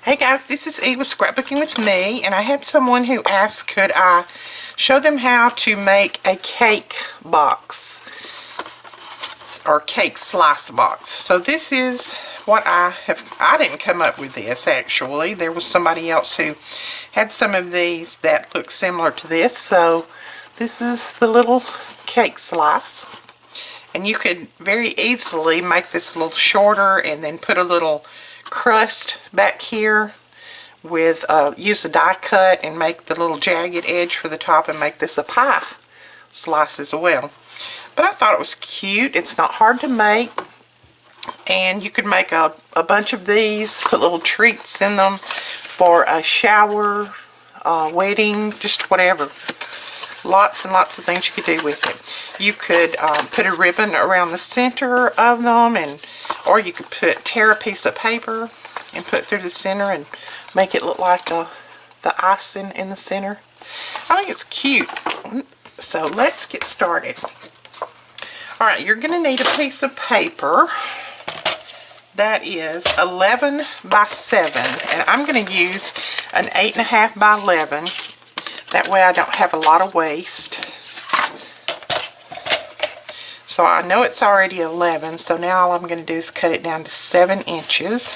Hey guys, this is E with Scrapbooking with me, and I had someone who asked could I show them how to make a cake box or cake slice box. So this is what I didn't come up with this actually. There was somebody else who had some of these that look similar to this. So this is the little cake slice. And you could very easily make this a little shorter and then put a little crust back here with use a die cut and make the little jagged edge for the top and make this a pie slice as well. But I thought it was cute. It's not hard to make, and you could make a bunch of these, put little treats in them for a shower, wedding, just whatever. Lots and lots of things you could do with it. You could put a ribbon around the center of them, or you could tear a piece of paper and put it through the center and make it look like the icing in the center. I think it's cute. So let's get started. Alright, you're going to need a piece of paper that is 11 by 7, and I'm going to use an 8.5 by 11. That way I don't have a lot of waste. So I know it's already 11, so now all I'm going to do is cut it down to 7 inches.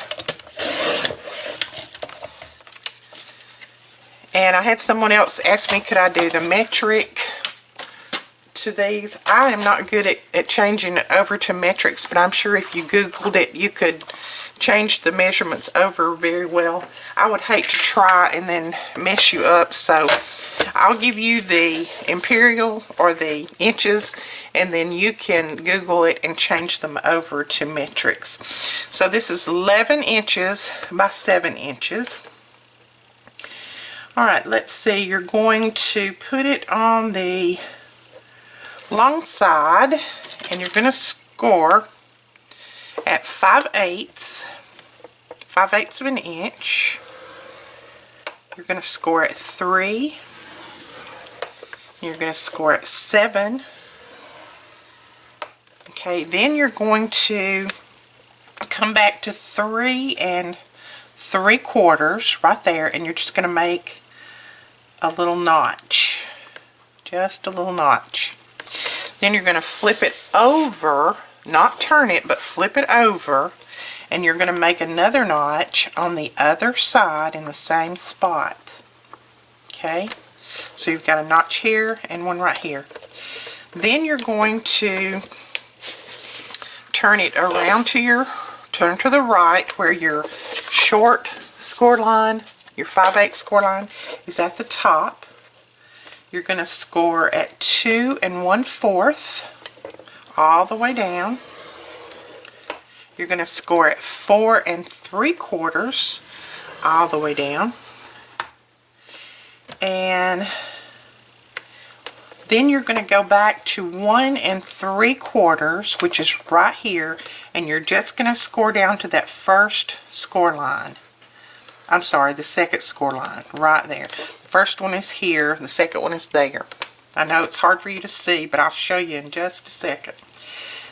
And I had someone else ask me could I do the metric to these. I am not good at changing it over to metrics, but I'm sure if you Googled it you could change the measurements over very well. I would hate to try and then mess you up, so I'll give you the imperial or the inches, and then you can Google it and change them over to metrics. So this is 11 inches by 7 inches. Alright, let's see. You're going to put it on the long side, and you're going to score at 5/8 of an inch. You're going to score at 3. You're going to score at 7. Okay, then you're going to come back to 3 3/4 right there, and you're just going to make a little notch. Just a little notch. Then you're going to flip it over, not turn it, but flip it over, and you're going to make another notch on the other side in the same spot. Okay, so you've got a notch here and one right here. Then you're going to turn it around to turn to the right where your short score line, your 5/8 score line, is at the top. You're going to score at 2 1/4 all the way down. You're going to score at 4 3/4 all the way down. And then you're going to go back to 1 3/4, which is right here, and you're just going to score down to that first score line. I'm sorry, the second score line, right there. The first one is here, the second one is there. I know it's hard for you to see, but I'll show you in just a second.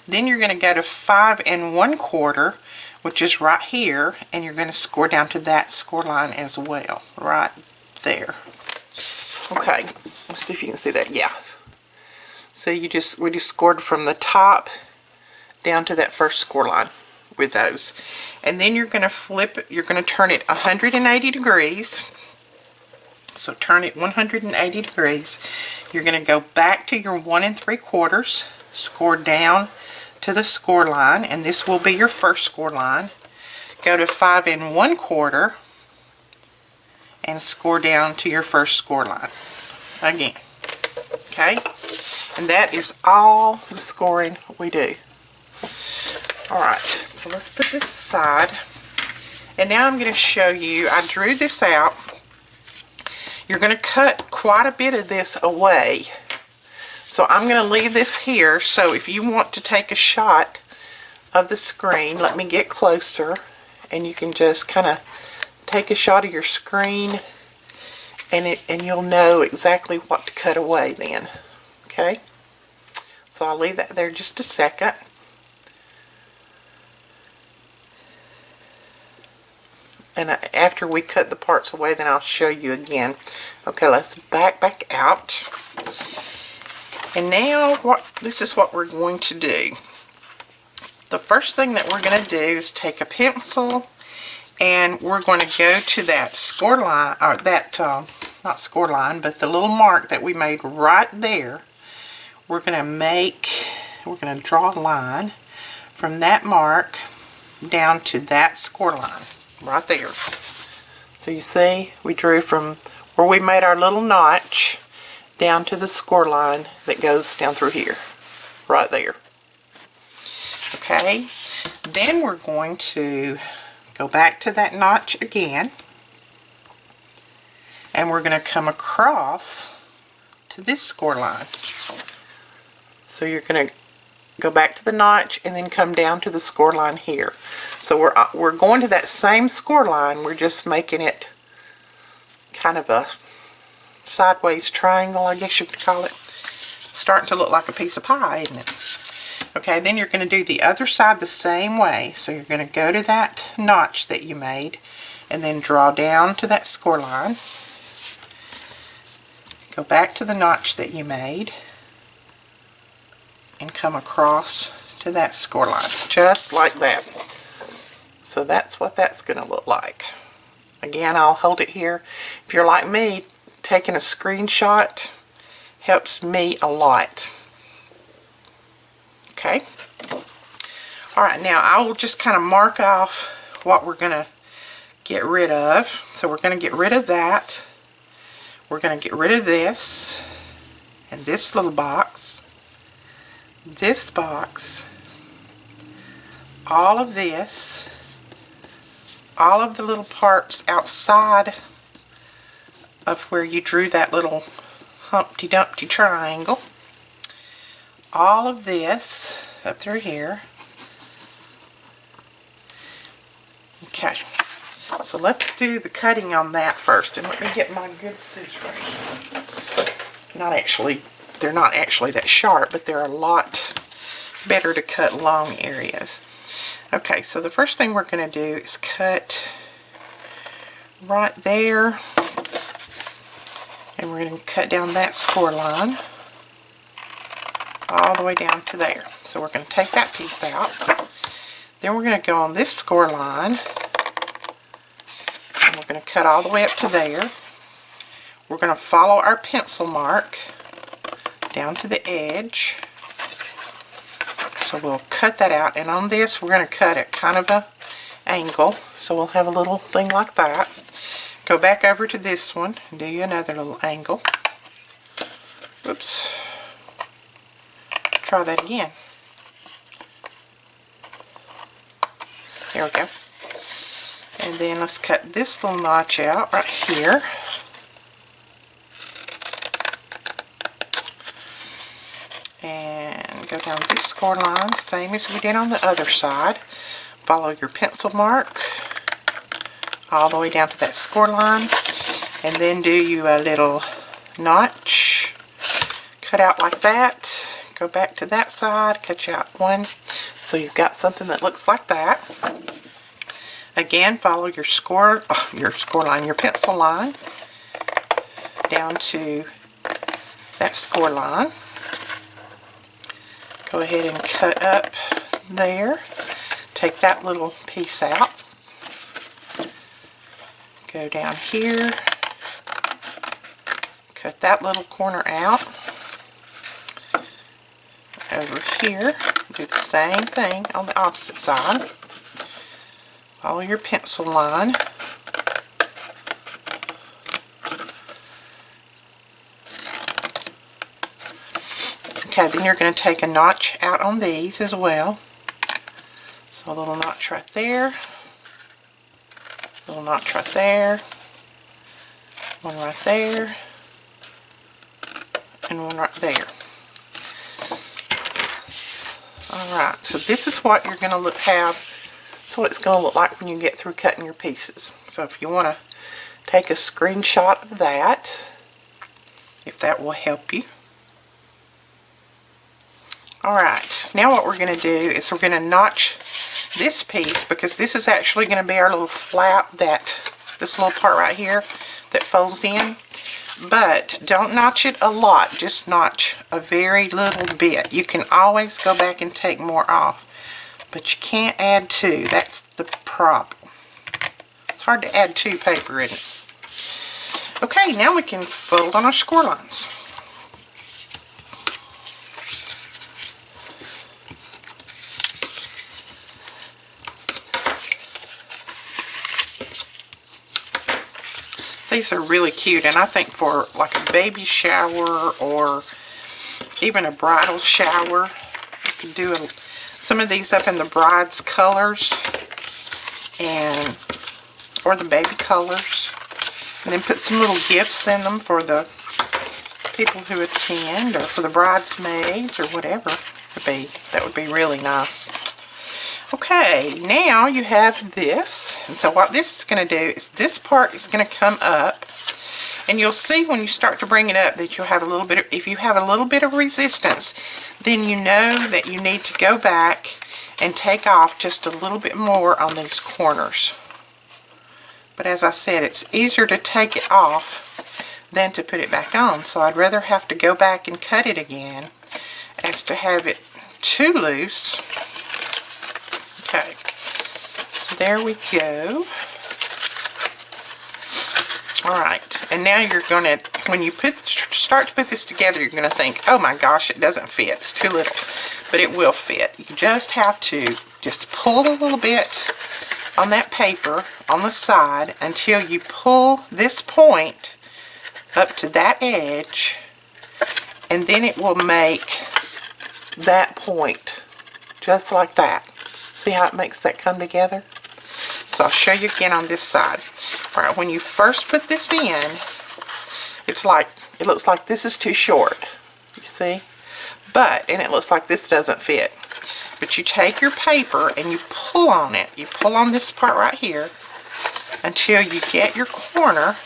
Then you're going to go to 5 1/4, which is right here, and you're going to score down to that score line as well, right there. Okay, let's see if you can see that. Yeah. So we just scored from the top down to that first score line with those. And then you're going to flip it, you're going to turn it 180 degrees. So turn it 180 degrees. You're going to go back to your 1 3/4, score down to the score line, and this will be your first score line. Go to 5 1/4 and score down to your first score line again. Okay, and that is all the scoring we do. Alright, so let's put this aside, and now I'm going to show you. I drew this out. You're going to cut quite a bit of this away, so I'm going to leave this here. So if you want to take a shot of the screen, let me get closer, and you can just kind of take a shot of your screen, and you'll know exactly what to cut away then. Okay, so I'll leave that there just a second. And after we cut the parts away, then I'll show you again. Okay, let's back out. And now this is what we're going to do. The first thing that we're going to do is take a pencil, and we're going to go to that score line, or that, not score line, but the little mark that we made right there. We're going to draw a line from that mark down to that score line, right there. So you see, we drew from where we made our little notch down to the score line that goes down through here, right there. Okay, then we're going to go back to that notch again, and we're going to come across to this score line. So you're going to go back to the notch and then come down to the score line here. So we're going to that same score line, we're just making it kind of a sideways triangle, I guess you could call it. Starting to look like a piece of pie, isn't it? Okay, then you're going to do the other side the same way. So you're going to go to that notch that you made and then draw down to that score line. Go back to the notch that you made and come across to that score line, just like that. So that's what that's going to look like. Again, I'll hold it here. If you're like me, taking a screenshot helps me a lot. Okay. Alright, now I will just kind of mark off what we're going to get rid of. So we're going to get rid of that. We're going to get rid of this and this little box, this box, all of this, all of the little parts outside of where you drew that little Humpty Dumpty triangle, all of this up through here. Okay, so let's do the cutting on that first, and let me get my good scissors. They're not actually that sharp, but they're a lot better to cut long areas. Okay, so the first thing we're going to do is cut right there, and we're going to cut down that score line all the way down to there. So we're going to take that piece out. Then we're going to go on this score line, and we're going to cut all the way up to there. We're going to follow our pencil mark down to the edge. So we'll cut that out, and on this we're going to cut at kind of an angle, so we'll have a little thing like that. Go back over to this one and do you another little angle. Whoops. Try that again. There we go. And then let's cut this little notch out right here. And go down this score line, same as we did on the other side. Follow your pencil mark all the way down to that score line, and then do you a little notch, cut out like that. Go back to that side, cut you out one, so you've got something that looks like that. Again, follow your score line, your pencil line, down to that score line. Go ahead and cut up there. Take that little piece out. Go down here. Cut that little corner out. Over here, do the same thing on the opposite side. Follow your pencil line. Okay, then you're going to take a notch out on these as well. So a little notch right there, little notch right there, one right there, and one right there. Alright, so this is what you're going to have. That's what it's going to look like when you get through cutting your pieces. So if you want to take a screenshot of that, if that will help you. Alright, now what we're going to do is we're going to notch this piece, because this is actually going to be our little flap, this little part right here that folds in. But don't notch it a lot, just notch a very little bit. You can always go back and take more off, but you can't add two. That's the problem. It's hard to add two paper, isn't it? Okay, now we can fold on our score lines. These are really cute, and I think for like a baby shower or even a bridal shower, you can do some of these up in the bride's colors and or the baby colors, and then put some little gifts in them for the people who attend or for the bridesmaids or whatever it would be. That would be really nice. Okay, now you have this, and so what this is going to do is this part is going to come up, and you'll see when you start to bring it up that you'll have a little bit of, if you have a little bit of resistance, then you know that you need to go back and take off just a little bit more on these corners. But as I said, it's easier to take it off than to put it back on, so I'd rather have to go back and cut it again as to have it too loose. Okay, so there we go. Alright, and now you're going to, when you start to put this together, you're going to think, oh my gosh, it doesn't fit, it's too little. But it will fit. You just have to just pull a little bit on that paper on the side until you pull this point up to that edge, and then it will make that point just like that. See how it makes that come together? So I'll show you again on this side. Alright, when you first put this in, it's like, it looks like this is too short. You see? And it looks like this doesn't fit. But you take your paper and you pull on it. You pull on this part right here until you get your corner.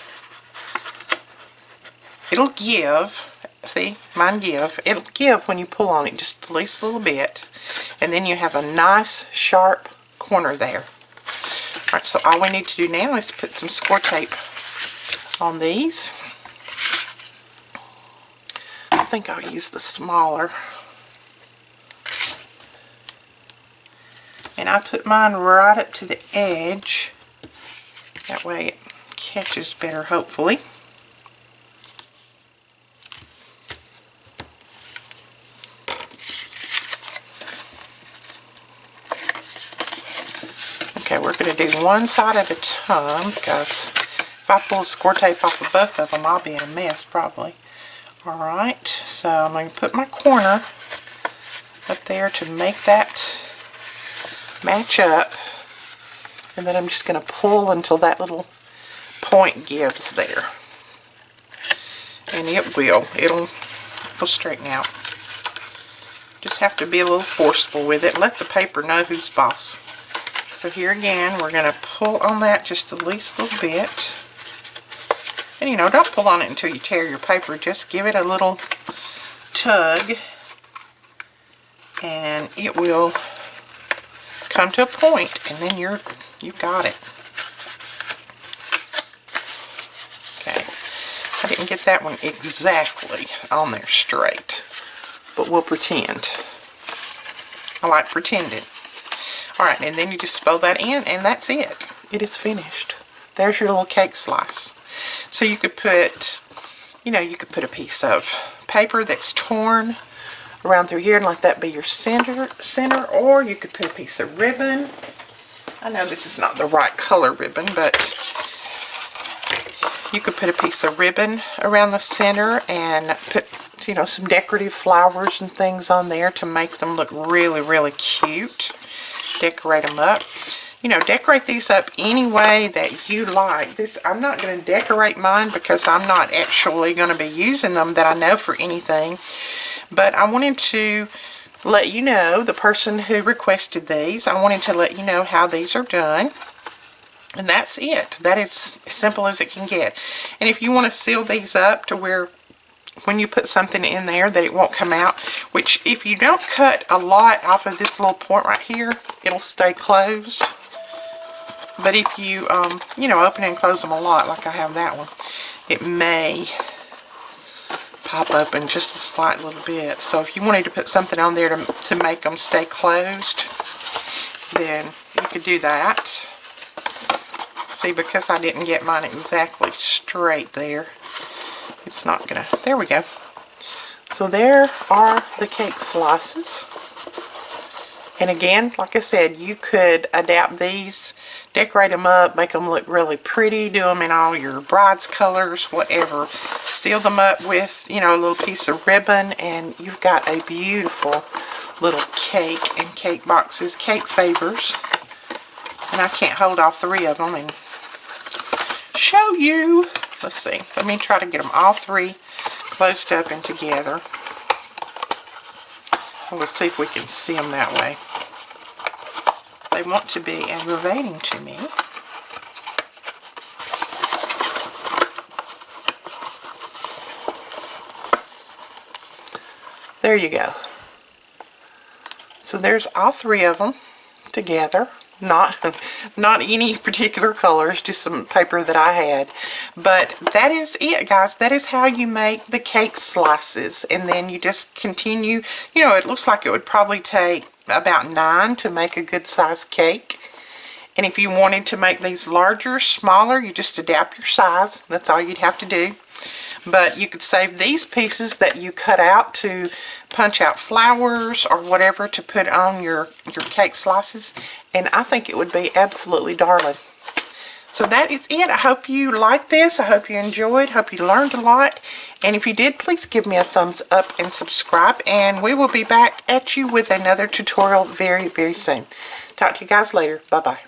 It'll give. See, mine give. It'll give when you pull on it just at least a little bit. And then you have a nice sharp corner there. Alright, so all we need to do now is put some score tape on these. I think I'll use the smaller. And I put mine right up to the edge. That way it catches better, hopefully. Okay, we're going to do one side at a time, because if I pull the score tape off of both of them, I'll be in a mess probably. Alright, so I'm going to put my corner up there to make that match up, and then I'm just going to pull until that little point gives there. And it'll straighten out. Just have to be a little forceful with it. Let the paper know who's boss. So here again, we're going to pull on that just at least a little bit. And you know, don't pull on it until you tear your paper. Just give it a little tug, and it will come to a point, and then you've got it. Okay, I didn't get that one exactly on there straight, but we'll pretend. I like pretending. Alright, and then you just fold that in, and that's it. It is finished. There's your little cake slice. So you could put, you know, you could put a piece of paper that's torn around through here and let that be your center, or you could put a piece of ribbon. I know this is not the right color ribbon, but you could put a piece of ribbon around the center and put, you know, some decorative flowers and things on there to make them look really, really cute. Decorate them up. You know, decorate these up any way that you like. This, I'm not going to decorate mine because I'm not actually going to be using them that I know for anything. But I wanted to let you know, the person who requested these, I wanted to let you know how these are done. And that's it. That is as simple as it can get. And if you want to seal these up to where when you put something in there that it won't come out, which if you don't cut a lot off of this little point right here, it'll stay closed. But if you, you know, open and close them a lot, like I have that one, it may pop open just a slight little bit. So if you wanted to put something on there to make them stay closed, then you could do that. See, because I didn't get mine exactly straight there, it's not gonna, there we go. So there are the cake slices. And again, like I said, you could adapt these, decorate them up, make them look really pretty, do them in all your bride's colors, whatever. Seal them up with, you know, a little piece of ribbon, and you've got a beautiful little cake and cake boxes, cake favors. And I can't hold all three of them and show you. Let's see. Let me try to get them all three closed up and together. Let's see if we can see them that way. They want to be aggravating to me. There you go. So there's all three of them together. Not any particular colors, just some paper that I had. But that is it, guys. That is how you make the cake slices. And then you just continue. You know, it looks like it would probably take about 9 to make a good size cake. And if you wanted to make these larger, smaller, you just adapt your size. That's all you'd have to do. But you could save these pieces that you cut out to punch out flowers or whatever to put on your cake slices. And I think it would be absolutely darling. So that is it. I hope you liked this. I hope you enjoyed. Hope you learned a lot. And if you did, please give me a thumbs up and subscribe. And we will be back at you with another tutorial very, very soon. Talk to you guys later. Bye-bye.